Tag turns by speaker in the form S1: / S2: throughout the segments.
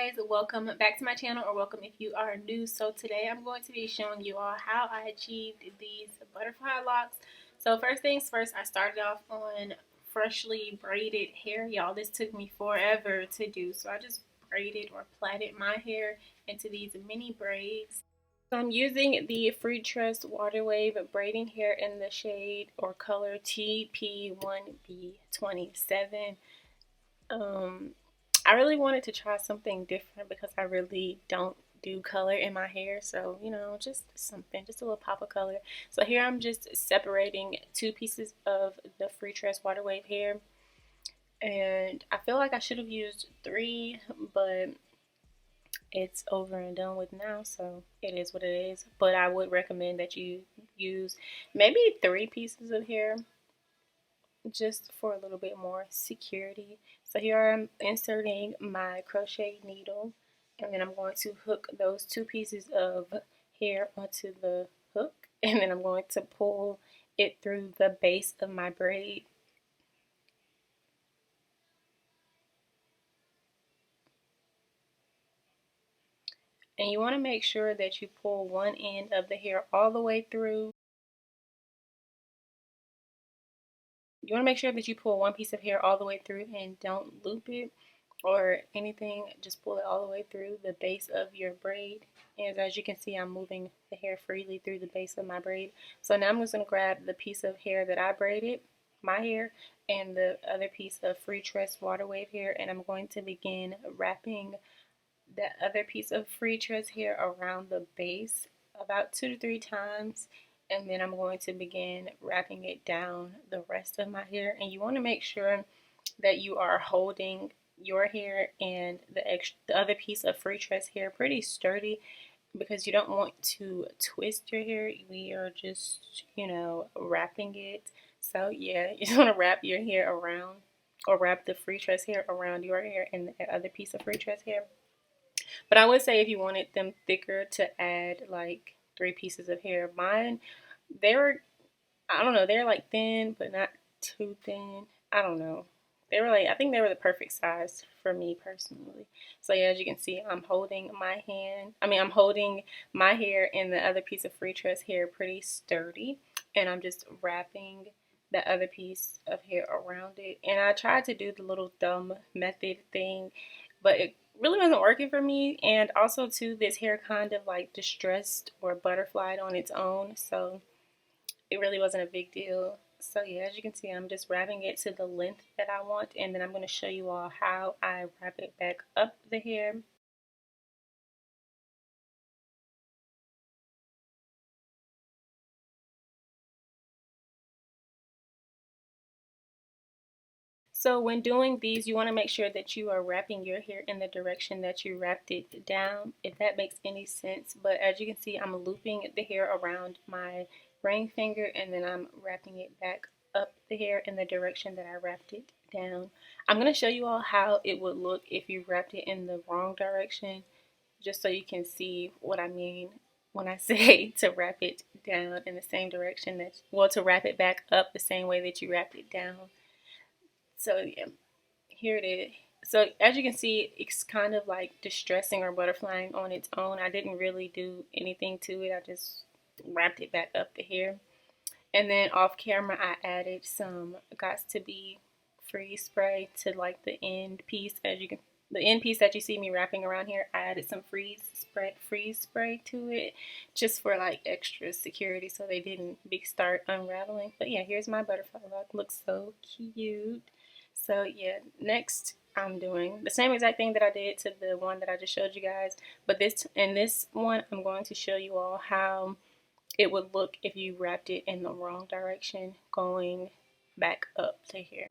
S1: guys, welcome back to my channel, or welcome if you are new. So today I'm going to be showing you all how I achieved these butterfly locks. So first things first, I started off on freshly braided hair. Y'all, this took me forever to do, so I just braided or plaited my hair into these mini braids. So I'm using the Free Tress Water Wave braiding hair in the shade or color TP1B27. I really wanted to try something different because I really don't do color in my hair, so you know, just something, just a little pop of color. So here I'm just separating two pieces of the Free Tress Water Wave hair, and I feel like I should have used three, but it's over and done with now, so it is what it is. But I would recommend that you use maybe three pieces of hair just for a little bit more security. So here I'm inserting my crochet needle, and then I'm going to hook those two pieces of hair onto the hook, and then I'm going to pull it through the base of my braid. And you want to make sure that you pull one end of the hair all the way through. You want to make sure that you pull one piece of hair all the way through and don't loop it or anything. Just pull it all the way through the base of your braid. And as you can see, I'm moving the hair freely through the base of my braid. So now I'm just going to grab the piece of hair that I braided, my hair, and the other piece of Free Tress Water Wave hair, and I'm going to begin wrapping that other piece of Free Tress hair around the base about 2 to 3 times. And then I'm going to begin wrapping it down the rest of my hair. And you want to make sure that you are holding your hair and the other piece of Free Tress hair pretty sturdy, because you don't want to twist your hair. We are just, you know, wrapping it. So yeah, you just want to wrap your hair around, or wrap the Free Tress hair around your hair and the other piece of Free Tress hair. But I would say if you wanted them thicker, to add like 3 pieces of hair. Mine, they were, I don't know, they're like thin, but not too thin. I don't know. They were like, I think they were the perfect size for me personally. So yeah, as you can see, I'm holding I'm holding my hair and the other piece of Free Tress hair pretty sturdy. And I'm just wrapping the other piece of hair around it. And I tried to do the little thumb method thing, but it really wasn't working for me. And also too, this hair kind of like distressed or butterflied on its own, so it really wasn't a big deal. So yeah, as you can see, I'm just wrapping it to the length that I want, and then I'm going to show you all how I wrap it back up the hair. So when doing these, you want to make sure that you are wrapping your hair in the direction that you wrapped it down, if that makes any sense. But as you can see, I'm looping the hair around my ring finger, and then I'm wrapping it back up the hair in the direction that I wrapped it down. I'm going to show you all how it would look if you wrapped it in the wrong direction, just so you can see what I mean when I say to wrap it down in the same direction that, well, to wrap it back up the same way that you wrapped it down. So yeah, here it is. So as you can see, it's kind of like distressing or butterflying on its own. I didn't really do anything to it. I just wrapped it back up the hair. And then off camera, I added some Gots to Be freeze spray to like the end piece. The end piece that you see me wrapping around here, I added some freeze spray to it, just for like extra security, so they didn't start unraveling. But yeah, here's my butterfly lock. Looks so cute. So yeah, next I'm doing the same exact thing that I did to the one that I just showed you guys, but this one I'm going to show you all how it would look if you wrapped it in the wrong direction, going back up to here.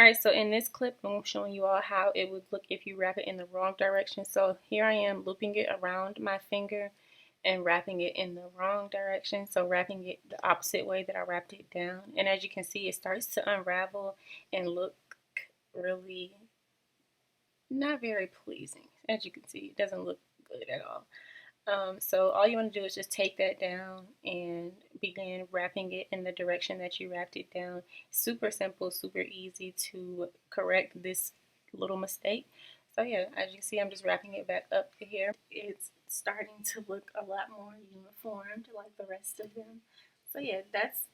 S1: Alright, so in this clip, I'm showing you all how it would look if you wrap it in the wrong direction. So here I am looping it around my finger and wrapping it in the wrong direction. So wrapping it the opposite way that I wrapped it down. And as you can see, it starts to unravel and look really not very pleasing. As you can see, it doesn't look good at all. So all you want to do is just take that down and begin wrapping it in the direction that you wrapped it down. Super simple, super easy to correct this little mistake. So yeah, as you can see, I'm just wrapping it back up to here. It's starting to look a lot more uniformed like the rest of them. So yeah, that's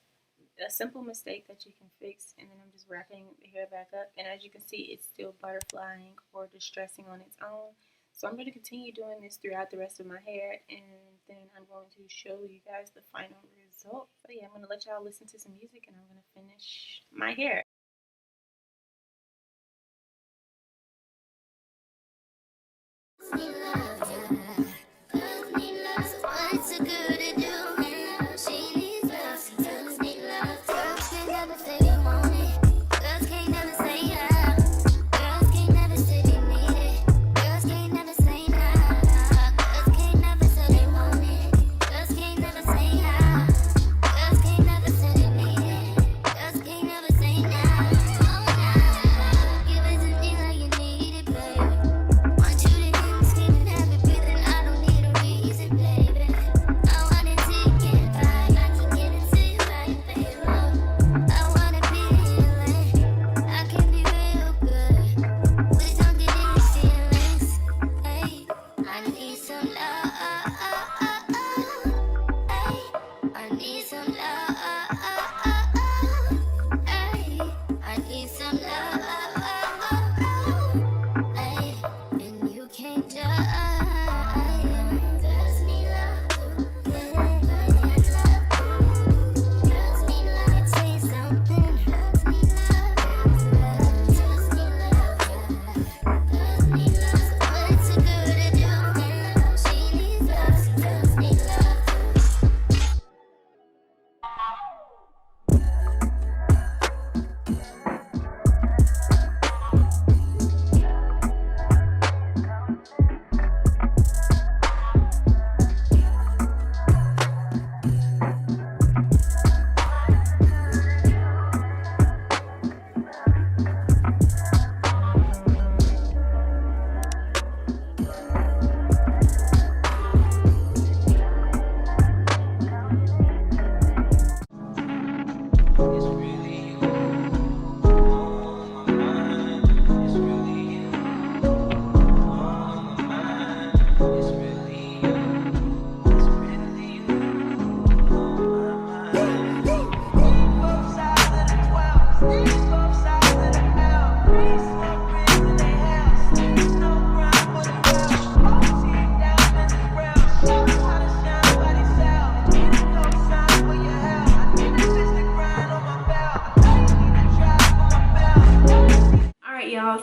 S1: a simple mistake that you can fix. And then I'm just wrapping the hair back up, and as you can see, it's still butterflying or distressing on its own. So I'm going to continue doing this throughout the rest of my hair, and then I'm going to show you guys the final result. So yeah, I'm going to let y'all listen to some music, and I'm going to finish my hair.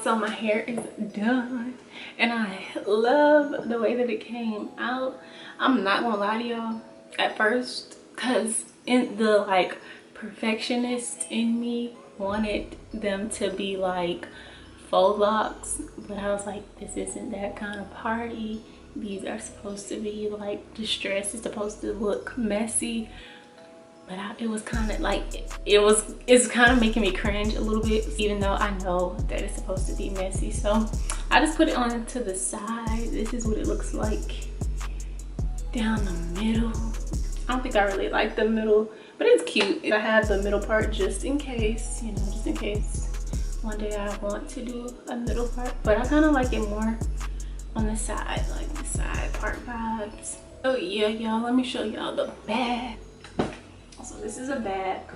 S1: So my hair is done, and I love the way that it came out. I'm not gonna lie to y'all at first, because in the like perfectionist in me wanted them to be like faux locks, but I was like, this isn't that kind of party. These are supposed to be like distressed. It's supposed to look messy. But it was kind of like, it's kind of making me cringe a little bit, even though I know that it's supposed to be messy. So I just put it on to the side. This is what it looks like down the middle. I don't think I really like the middle, but it's cute. I have the middle part just in case, you know, just in case one day I want to do a middle part. But I kind of like it more on the side, like the side part vibes. Oh yeah, y'all, let me show y'all the back. So this is a back.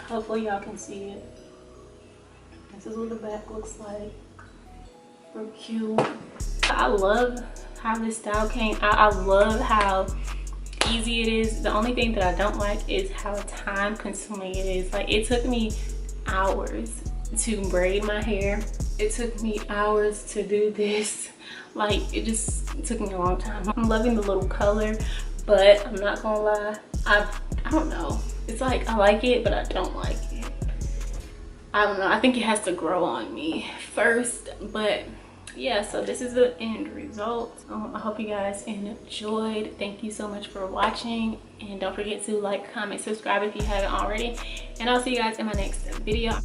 S1: Hopefully y'all can see it. This is what the back looks like. Real cute. I love how this style came out. I love how easy it is. The only thing that I don't like is how time consuming it is. Like, it took me hours to braid my hair. It took me hours to do this. Like, it just took me a long time. I'm loving the little color, but I'm not gonna lie, I don't know. It's like I like it, but I don't like it. I don't know, I think it has to grow on me first. But yeah, so this is the end result. I hope you guys enjoyed. Thank you so much for watching, and don't forget to like, comment, subscribe if you haven't already, and I'll see you guys in my next video.